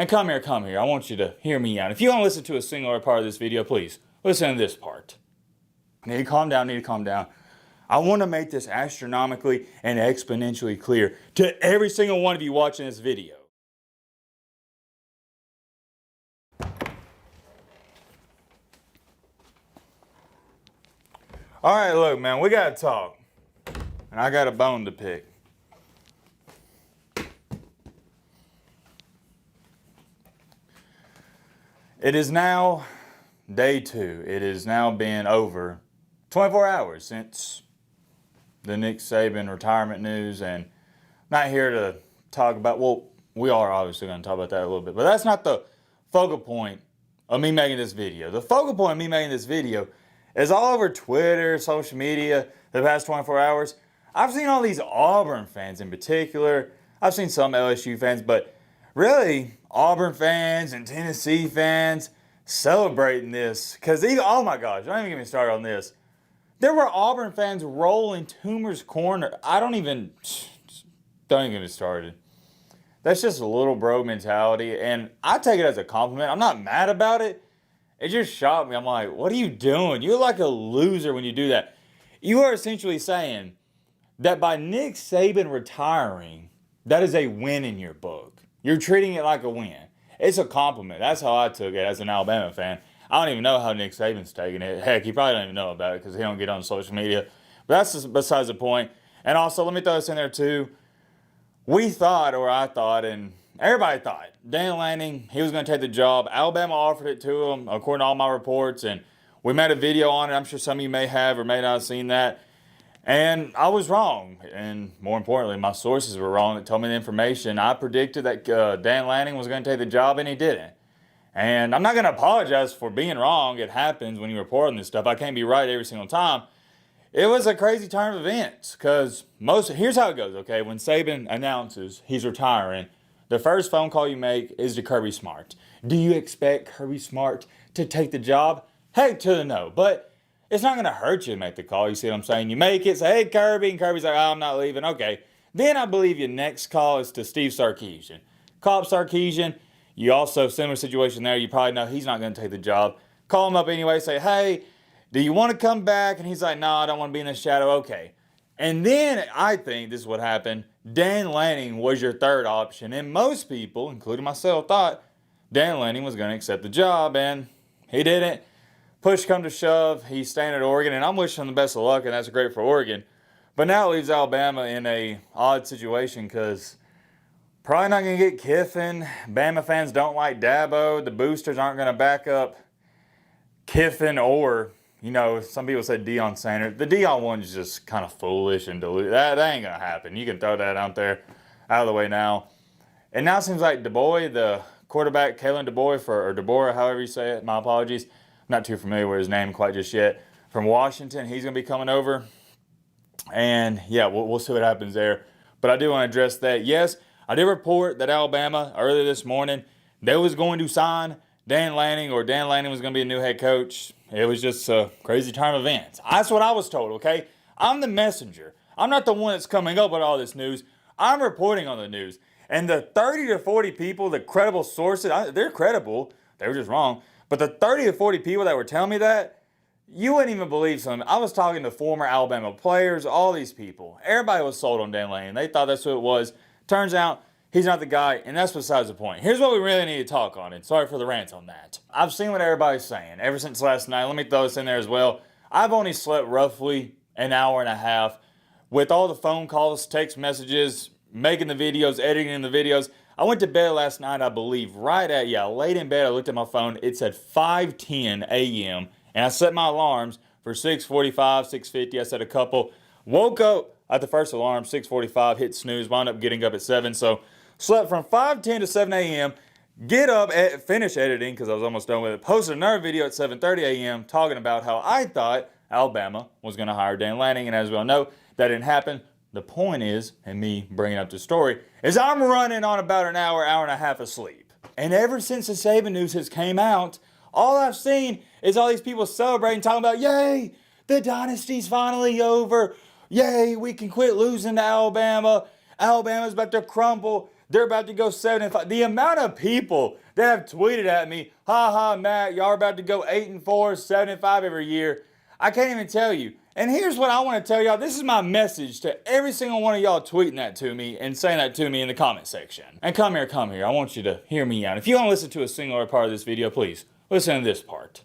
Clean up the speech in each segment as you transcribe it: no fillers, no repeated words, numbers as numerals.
And come here. I want you to hear me out. If you want to listen to a singular part of this video, please listen to this part. Need to calm down. I want to make this astronomically and exponentially clear to every single one of you watching this video. All right, look, man, we got to talk. And I got a bone to pick. It is now day 2. It has now been over 24 hours since the Nick Saban retirement news, and I'm not here to talk about, well, we are obviously going to talk about that a little bit, but that's not the focal point of me making this video. The focal point of me making this video is all over Twitter, social media, the past 24 hours. I've seen all these Auburn fans in particular. I've seen some LSU fans, but really Auburn fans and Tennessee fans celebrating this. Because, oh my gosh, don't even get me started on this. There were Auburn fans rolling Toomer's corner. Don't even get me started. That's just a little bro mentality, and I take it as a compliment. I'm not mad about it. It just shocked me. I'm like, what are you doing? You're like a loser when you do that. You are essentially saying that by Nick Saban retiring, that is a win in your book. You're treating it like a win. It's a compliment. That's how I took it as an Alabama fan. I don't even know how Nick Saban's taking it. Heck, he probably don't even know about it because he don't get on social media. But that's just besides the point. And also, let me throw this in there too. We thought, or I thought, and everybody thought, Dan Lanning, he was going to take the job. Alabama offered it to him, according to all my reports, and we made a video on it. I'm sure some of you may have or may not have seen that. And I was wrong. And more importantly, my sources were wrong that told me the information. I predicted that Dan Lanning was going to take the job, and he didn't. And I'm not going to apologize for being wrong. It happens when you report on this stuff. I can't be right every single time. It was a crazy turn of events because here's how it goes, okay? When Saban announces he's retiring, the first phone call you make is to Kirby Smart. Do you expect Kirby Smart to take the job? Heck to the no. But it's not going to hurt you to make the call. You see what I'm saying? You make it, say, hey, Kirby. And Kirby's like, oh, I'm not leaving. Okay. Then I believe your next call is to Steve Sarkisian. Call up Sarkisian. You also, similar situation there. You probably know he's not going to take the job. Call him up anyway. Say, hey, do you want to come back? And he's like, no, I don't want to be in the shadow. Okay. And then I think this is what happened. Dan Lanning was your third option. And most people, including myself, thought Dan Lanning was going to accept the job. And he didn't. Push come to shove, he's staying at Oregon. And I'm wishing him the best of luck, and that's great for Oregon. But now it leaves Alabama in a odd situation because probably not going to get Kiffin. Bama fans don't like Dabo. The boosters aren't going to back up Kiffin or, some people say Deion Sanders. The Deion one's just kind of foolish and deluded. That ain't going to happen. You can throw that out there, out of the way now. And now it seems like DuBois, the quarterback, Kalen DuBois, or DeBoer, however you say it, my apologies. I'm not too familiar with his name quite just yet. From Washington, he's going to be coming over. And, yeah, we'll see what happens there. But I do want to address that. Yes, I did report that Alabama, earlier this morning, they was going to sign Dan Lanning, or Dan Lanning was going to be a new head coach. It was just a crazy turn of events. That's what I was told, okay? I'm the messenger. I'm not the one that's coming up with all this news. I'm reporting on the news. And the 30 to 40 people, the credible sources, they're credible. They were just wrong. But the 30 to 40 people that were telling me that, you wouldn't even believe something. I was talking to former Alabama players, all these people. Everybody was sold on Dan Lanning. They thought that's who it was. Turns out, he's not the guy, and that's besides the point. Here's what we really need to talk on, and sorry for the rant on that. I've seen what everybody's saying ever since last night. Let me throw this in there as well. I've only slept roughly an hour and a half with all the phone calls, text messages, making the videos, editing the videos. I went to bed last night, I believe, late in bed. I looked at my phone. It said 5:10 a.m., and I set my alarms for 6:45, 6:50. I set a couple. Woke up at the first alarm, 6:45, hit snooze, wound up getting up at 7. So slept from 5:10 to 7 a.m., get up, finish editing because I was almost done with it, posted another video at 7:30 a.m. talking about how I thought Alabama was going to hire Dan Lanning, and as we all know, that didn't happen. The point is, and me bringing up the story, is I'm running on about an hour and a half of sleep. And ever since the Saban news has came out, all I've seen is all these people celebrating, talking about, yay, the dynasty's finally over. Yay, we can quit losing to Alabama. Alabama's about to crumble. they're about to go 7-5. The amount of people that have tweeted at me, ha ha, Matt, y'all are about to go 8-4, 7-5 every year. I can't even tell you. And here's what I want to tell y'all. This is my message to every single one of y'all tweeting that to me and saying that to me in the comment section. And come here. I want you to hear me out. If you don't listen to a single part of this video, please listen to this part.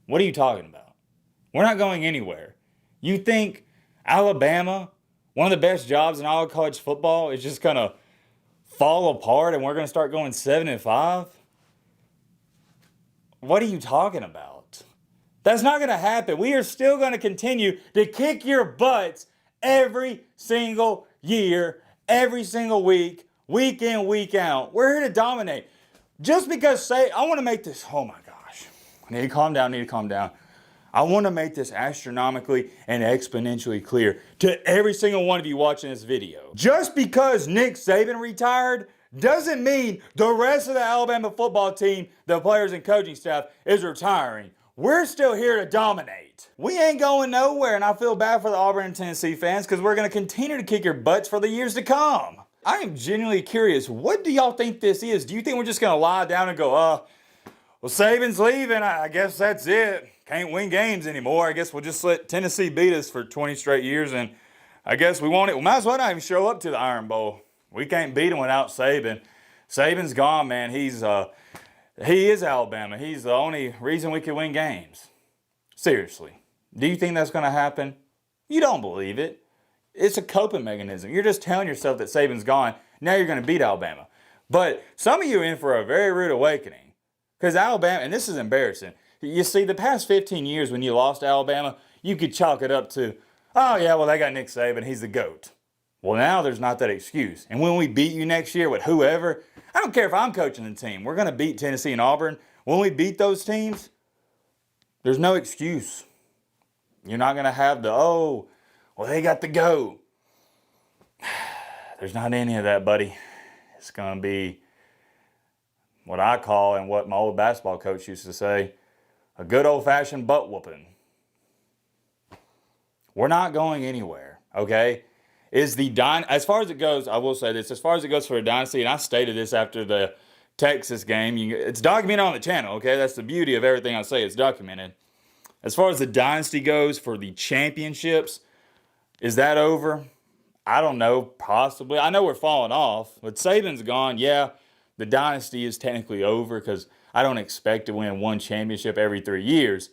What are you talking about? We're not going anywhere. You think Alabama, one of the best jobs in all of college football, is just going to fall apart and we're going to start going 7-5? What are you talking about? That's not going to happen. We are still going to continue to kick your butts every single year, every single week, week in, week out. We're here to dominate. Just because I want to make this, oh my gosh. I need to calm down. I want to make this astronomically and exponentially clear to every single one of you watching this video. Just because Nick Saban retired doesn't mean the rest of the Alabama football team, the players and coaching staff, is retiring. We're still here to dominate. We ain't going nowhere, and I feel bad for the Auburn and Tennessee fans because we're going to continue to kick your butts for the years to come. I am genuinely curious, what do y'all think this is? Do you think we're just going to lie down and go, well, Saban's leaving, I guess that's it. Can't win games anymore. I guess we'll just let Tennessee beat us for 20 straight years, and I guess we won't. We might as well not even show up to the Iron Bowl. We can't beat them without Saban. Saban's gone, man. He is Alabama. He's the only reason we can win games. Seriously. Do you think that's going to happen? You don't believe it. It's a coping mechanism. You're just telling yourself that Saban's gone. Now you're going to beat Alabama. But some of you are in for a very rude awakening. Because Alabama, and this is embarrassing. You see, the past 15 years when you lost Alabama, you could chalk it up to, oh yeah, well they got Nick Saban, he's the GOAT. Well now there's not that excuse. And when we beat you next year with whoever, I don't care if I'm coaching the team, we're going to beat Tennessee and Auburn. When we beat those teams, there's no excuse. You're not going to have the, oh, well they got the GOAT. There's not any of that, buddy. It's going to be what I call, and what my old basketball coach used to say, a good old-fashioned butt whooping. We're not going anywhere, okay? As far as it goes, I will say this, as far as it goes for a dynasty, and I stated this after the Texas game, it's documented on the channel, okay? That's the beauty of everything I say, it's documented. As far as the dynasty goes for the championships, is that over? I don't know, possibly. I know we're falling off, but Saban's gone, yeah. The dynasty is technically over because I don't expect to win one championship every 3 years.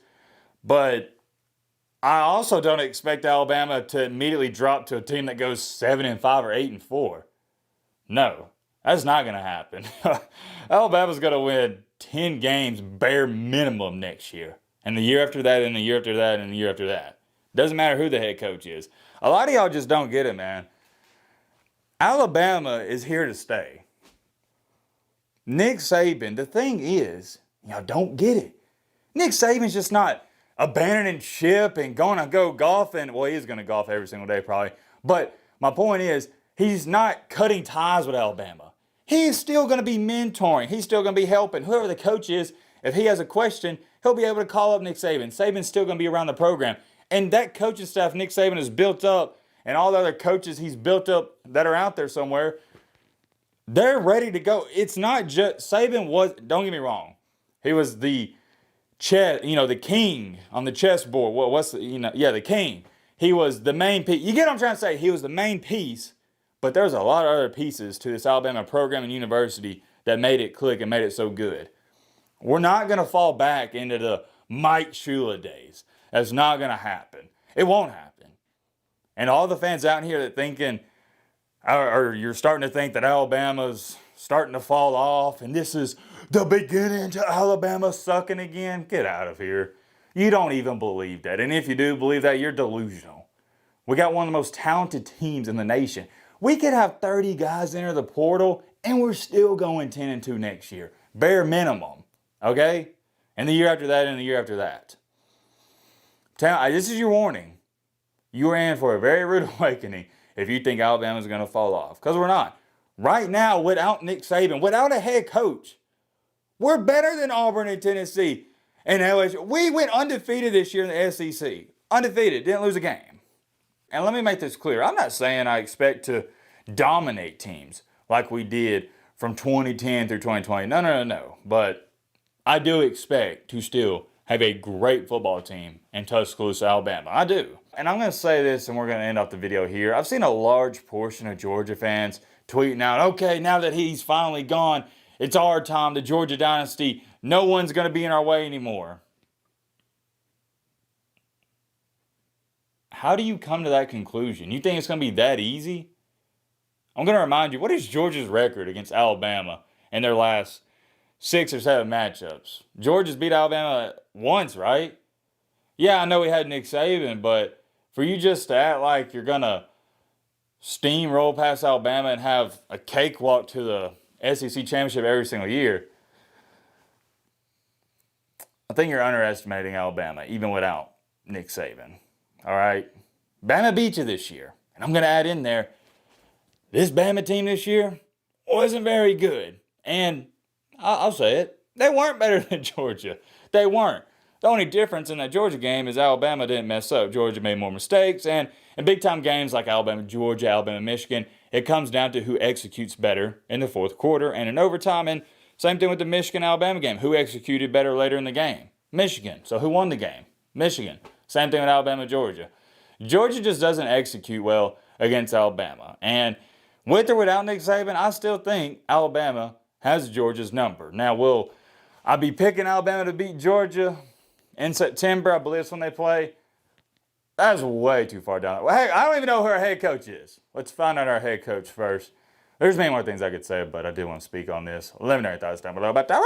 But I also don't expect Alabama to immediately drop to a team that goes 7-5 or 8-4. No, that's not going to happen. Alabama's going to win 10 games bare minimum next year. And the year after that, and the year after that, and the year after that. Doesn't matter who the head coach is. A lot of y'all just don't get it, man. Alabama is here to stay. Nick Saban, the thing is, y'all don't get it. Nick Saban's just not abandoning ship and going to go golfing. Well, he is going to golf every single day probably. But my point is, he's not cutting ties with Alabama. He is still going to be mentoring. He's still going to be helping. Whoever the coach is, if he has a question, he'll be able to call up Nick Saban. Saban's still going to be around the program. And that coaching staff Nick Saban has built up, and all the other coaches he's built up that are out there somewhere, they're ready to go. It's not just, Saban was, don't get me wrong, he was the the king on the chessboard. The king. He was the main piece. You get what I'm trying to say? He was the main piece, but there's a lot of other pieces to this Alabama program and university that made it click and made it so good. We're not going to fall back into the Mike Shula days. That's not going to happen. It won't happen. And all the fans out here that thinking, or you're starting to think that Alabama's starting to fall off and this is the beginning to Alabama sucking again, get out of here. You don't even believe that. And if you do believe that, you're delusional. We got one of the most talented teams in the nation. We could have 30 guys enter the portal and we're still going 10-2 next year. Bare minimum. Okay? And the year after that and the year after that. This is your warning. You are in for a very rude awakening if you think Alabama's going to fall off. Because we're not. Right now, without Nick Saban, without a head coach, we're better than Auburn and Tennessee and LSU. We went undefeated this year in the SEC. Undefeated. Didn't lose a game. And let me make this clear. I'm not saying I expect to dominate teams. like we did from 2010 through 2020. No. But I do expect to still have a great football team in Tuscaloosa, Alabama. I do. And I'm going to say this, and we're going to end off the video here. I've seen a large portion of Georgia fans tweeting out, okay, now that he's finally gone, it's our time, the Georgia dynasty. No one's going to be in our way anymore. How do you come to that conclusion? You think it's going to be that easy? I'm going to remind you, what is Georgia's record against Alabama in their last 6 or 7 matchups? Georgia's beat Alabama once, right? Yeah, I know we had Nick Saban, but for you just to act like you're going to steamroll past Alabama and have a cakewalk to the SEC championship every single year, I think you're underestimating Alabama, even without Nick Saban. All right? Bama beat you this year. And I'm going to add in there, this Bama team this year wasn't very good. And I'll say it, they weren't better than Georgia. They weren't. The only difference in that Georgia game is Alabama didn't mess up. Georgia made more mistakes. And in big-time games like Alabama-Georgia, Alabama-Michigan, it comes down to who executes better in the fourth quarter and in overtime. And same thing with the Michigan-Alabama game. Who executed better later in the game? Michigan. So who won the game? Michigan. Same thing with Alabama-Georgia. Georgia just doesn't execute well against Alabama. And with or without Nick Saban, I still think Alabama has Georgia's number. Now, will I be picking Alabama to beat Georgia in September? I believe it's when they play. That's way too far down. Well, hey, I don't even know who our head coach is. Let's find out our head coach first. There's many more things I could say, but I do want to speak on this. Let me know your thoughts down below about that.